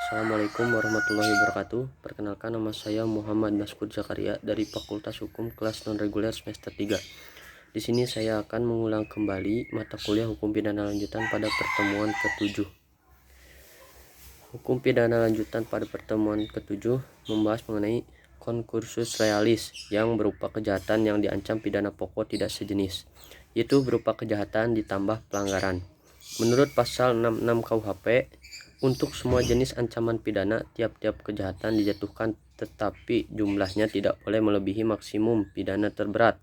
Assalamualaikum warahmatullahi wabarakatuh. Perkenalkan, nama saya Muhammad Maskud Zakaria dari Fakultas Hukum kelas non-reguler semester 3. Di sini saya akan mengulang kembali mata kuliah Hukum Pidana Lanjutan pada pertemuan ke-7. Hukum Pidana Lanjutan pada pertemuan ke-7 membahas mengenai concursus realis yang berupa kejahatan yang diancam pidana pokok tidak sejenis, yaitu berupa kejahatan ditambah pelanggaran. Menurut pasal 66 KUHP, untuk semua jenis ancaman pidana, tiap-tiap kejahatan dijatuhkan, tetapi jumlahnya tidak boleh melebihi maksimum pidana terberat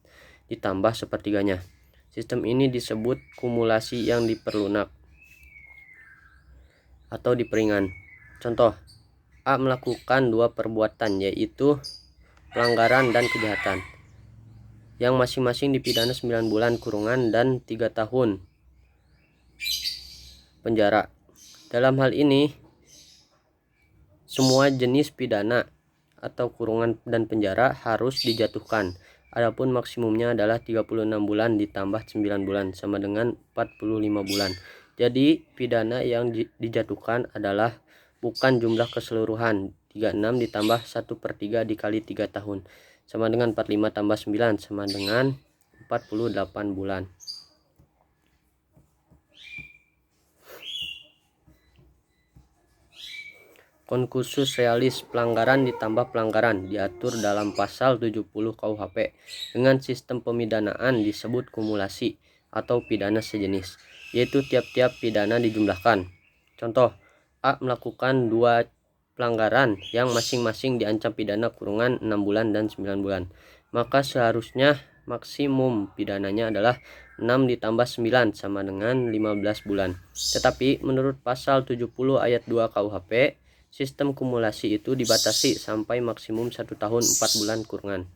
ditambah sepertiganya. Sistem ini disebut kumulasi yang diperlunak atau diperingan. Contoh, A melakukan dua perbuatan, yaitu pelanggaran dan kejahatan, yang masing-masing dipidana 9 bulan kurungan dan 3 tahun penjara. Dalam hal ini, semua jenis pidana atau kurungan dan penjara harus dijatuhkan. Adapun maksimumnya adalah 36 bulan ditambah 9 bulan sama dengan 45 bulan. Jadi pidana yang dijatuhkan adalah bukan jumlah keseluruhan 36 ditambah 1/3 dikali 3 tahun sama dengan 45 tambah 9 sama dengan 48 bulan. Concursus realis, pelanggaran ditambah pelanggaran, diatur dalam pasal 70 KUHP. Dengan sistem pemidanaan disebut kumulasi atau pidana sejenis, yaitu tiap-tiap pidana dijumlahkan. Contoh, A melakukan dua pelanggaran yang masing-masing diancam pidana kurungan 6 bulan dan 9 bulan. Maka seharusnya maksimum pidananya adalah 6 ditambah 9 sama dengan 15 bulan. Tetapi menurut pasal 70 ayat 2 KUHP, sistem kumulasi itu dibatasi sampai maksimum 1 tahun 4 bulan kurungan.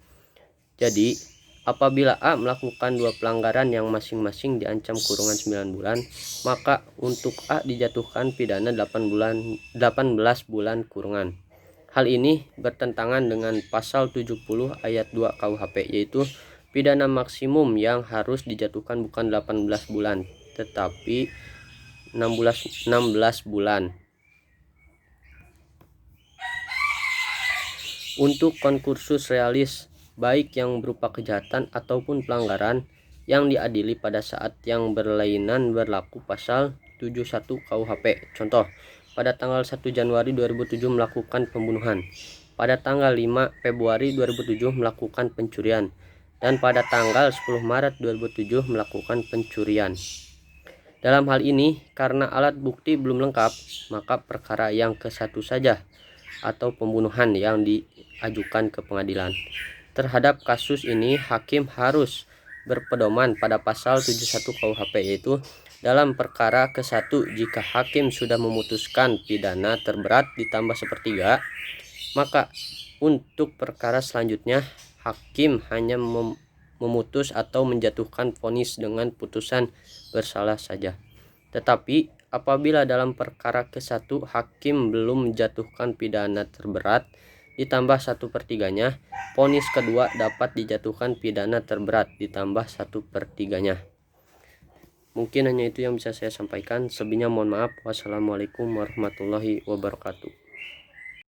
Jadi, apabila A melakukan dua pelanggaran yang masing-masing diancam kurungan 9 bulan, maka untuk A dijatuhkan pidana 18 bulan kurungan. Hal ini bertentangan dengan pasal 70 ayat 2 KUHP, yaitu pidana maksimum yang harus dijatuhkan bukan 18 bulan, tetapi 16 bulan. Untuk concursus realis, baik yang berupa kejahatan ataupun pelanggaran yang diadili pada saat yang berlainan berlaku pasal 71 KUHP. Contoh, pada tanggal 1 Januari 2007 melakukan pembunuhan, pada tanggal 5 Februari 2007 melakukan pencurian, dan pada tanggal 10 Maret 2007 melakukan pencurian. Dalam hal ini, karena alat bukti belum lengkap, maka perkara yang ke-1 saja atau pembunuhan yang diajukan ke pengadilan. Terhadap kasus ini, hakim harus berpedoman pada pasal 71 KUHP, yaitu dalam perkara ke-1 jika hakim sudah memutuskan pidana terberat ditambah sepertiga, maka untuk perkara selanjutnya hakim hanya memutus atau menjatuhkan vonis dengan putusan bersalah saja. Tetapi apabila dalam perkara ke-1 hakim belum menjatuhkan pidana terberat ditambah 1/3-nya, vonis kedua dapat dijatuhkan pidana terberat ditambah 1/3-nya. Mungkin hanya itu yang bisa saya sampaikan. Selebihnya mohon maaf. Wassalamualaikum warahmatullahi wabarakatuh.